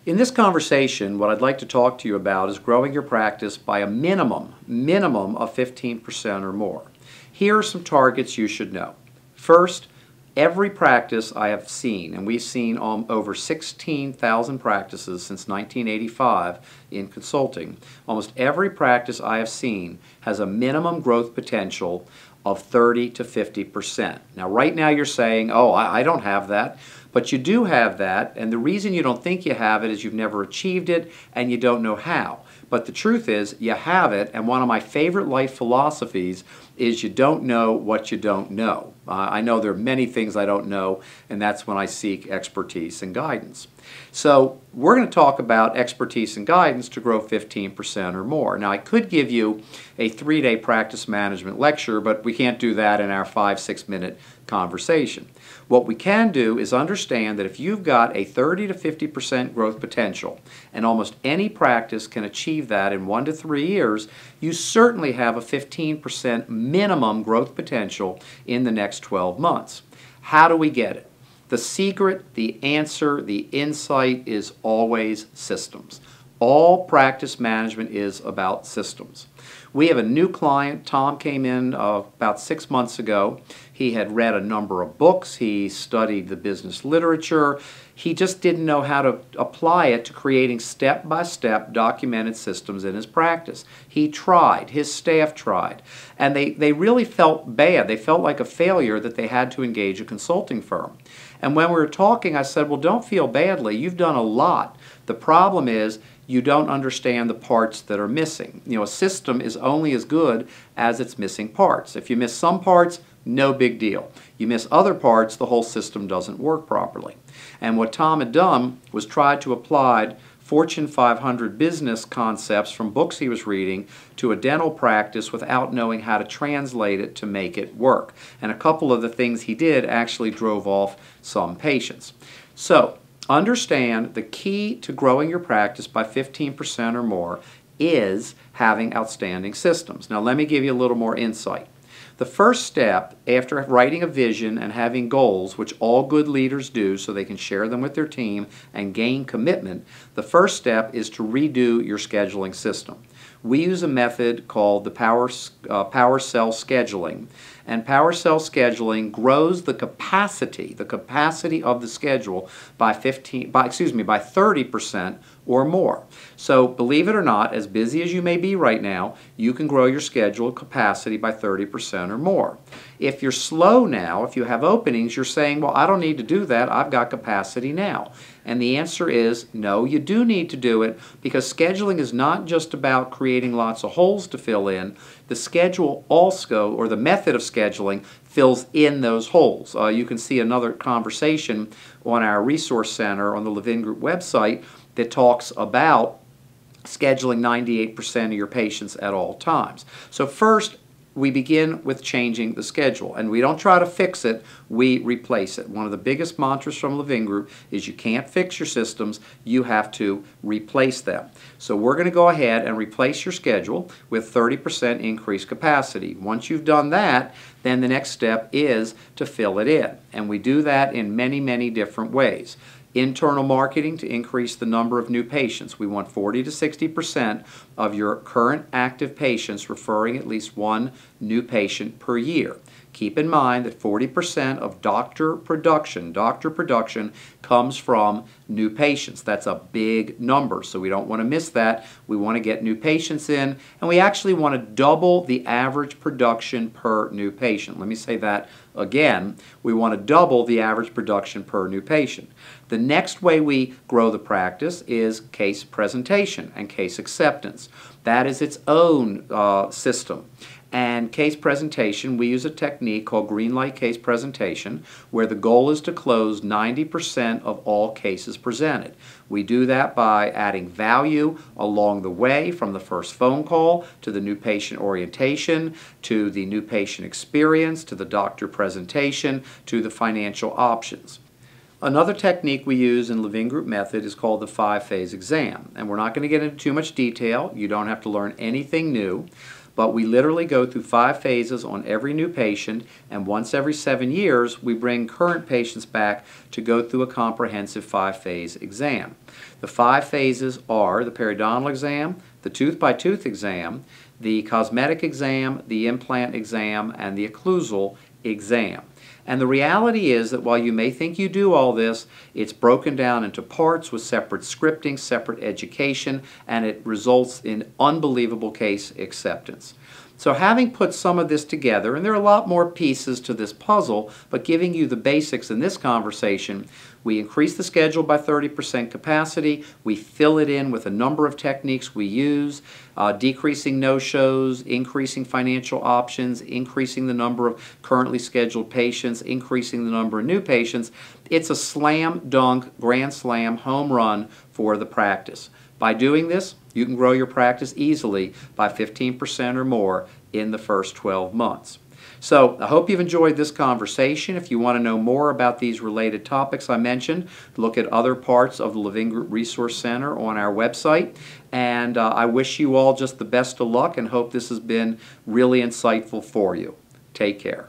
In this conversation, what I'd like to talk to you about is growing your practice by a minimum of 15% or more. Here are some targets you should know. First, every practice I have seen, and we've seen over 16,000 practices since 1985 in consulting, almost every practice I have seen has a minimum growth potential of 30 to 50%. Now, right now you're saying, oh, I don't have that. But you do have that, and the reason you don't think you have it is you've never achieved it and you don't know how. But the truth is, you have it, and one of my favorite life philosophies is you don't know what you don't know. I know there are many things I don't know, and that's when I seek expertise and guidance. So we're going to talk about expertise and guidance to grow 15% or more. Now, I could give you a 3-day practice management lecture, but we can't do that in our 5-6 minute conversation. What we can do is understand that if you've got a 30 to 50% growth potential, and almost any practice can achieve that in 1 to 3 years, you certainly have a 15% minimum growth potential in the next 12 months. How do we get it? The secret, the answer, the insight is always systems. All practice management is about systems. We have a new client. Tom came in about 6 months ago. He had read a number of books. He studied the business literature. He just didn't know how to apply it to creating step-by-step documented systems in his practice. He tried. His staff tried. And they really felt bad. They felt like a failure that they had to engage a consulting firm. And when we were talking, I said, well, don't feel badly. You've done a lot. The problem is you don't understand the parts that are missing. You know, a system is only as good as its missing parts. If you miss some parts, no big deal. You miss other parts, the whole system doesn't work properly. And what Tom had done was tried to apply Fortune 500 business concepts from books he was reading to a dental practice without knowing how to translate it to make it work. And a couple of the things he did actually drove off some patients. So, understand the key to growing your practice by 15% or more is having outstanding systems. Now, let me give you a little more insight. The first step after writing a vision and having goals, which all good leaders do so they can share them with their team and gain commitment, the first step is to redo your scheduling system. We use a method called the PowerCell scheduling, and PowerCell scheduling grows the capacity of the schedule by 30% or more. So believe it or not, as busy as you may be right now, you can grow your schedule capacity by 30% or more. If you're slow now, if you have openings, you're saying, well, I don't need to do that, I've got capacity now. And the answer is no, you do need to do it, because scheduling is not just about creating lots of holes to fill in. The schedule also, or the method of scheduling, fills in those holes. You can see another conversation on our resource center on the Levin Group website that talks about scheduling 98% of your patients at all times. So first, we begin with changing the schedule, and we don't try to fix it, we replace it. One of the biggest mantras from Levin Group is you can't fix your systems, you have to replace them. So we're going to go ahead and replace your schedule with 30% increased capacity. Once you've done that, then the next step is to fill it in, and we do that in many, many different ways. Internal marketing to increase the number of new patients. We want 40 to 60% of your current active patients referring at least one new patient per year. Keep in mind that 40% of doctor production comes from new patients. That's a big number, so we don't want to miss that. We want to get new patients in, and we actually want to double the average production per new patient. Let me say that again. We want to double the average production per new patient. The next way we grow the practice is case presentation and case acceptance. That is its own system. And case presentation, we use a technique called green light case presentation, where the goal is to close 90% of all cases presented. We do that by adding value along the way, from the first phone call to the new patient orientation, to the new patient experience, to the doctor presentation, to the financial options. Another technique we use in Levin Group method is called the 5-phase exam. And we're not going to get into too much detail. You don't have to learn anything new. but we literally go through 5 phases on every new patient, and once every 7 years we bring current patients back to go through a comprehensive 5-phase exam. The 5 phases are the periodontal exam, the tooth-by-tooth exam, the cosmetic exam, the implant exam, and the occlusal exam. And the reality is that while you may think you do all this, it's broken down into parts with separate scripting, separate education, and it results in unbelievable case acceptance. So having put some of this together, and there are a lot more pieces to this puzzle, but giving you the basics in this conversation, we increase the schedule by 30% capacity, we fill it in with a number of techniques we use, decreasing no-shows, increasing financial options, increasing the number of currently scheduled patients, increasing the number of new patients. It's a slam dunk, grand slam, home run for the practice. By doing this, you can grow your practice easily by 15% or more in the first 12 months. So I hope you've enjoyed this conversation. If you want to know more about these related topics I mentioned, look at other parts of the Levin Group Resource Center on our website. And I wish you all just the best of luck and hope this has been really insightful for you. Take care.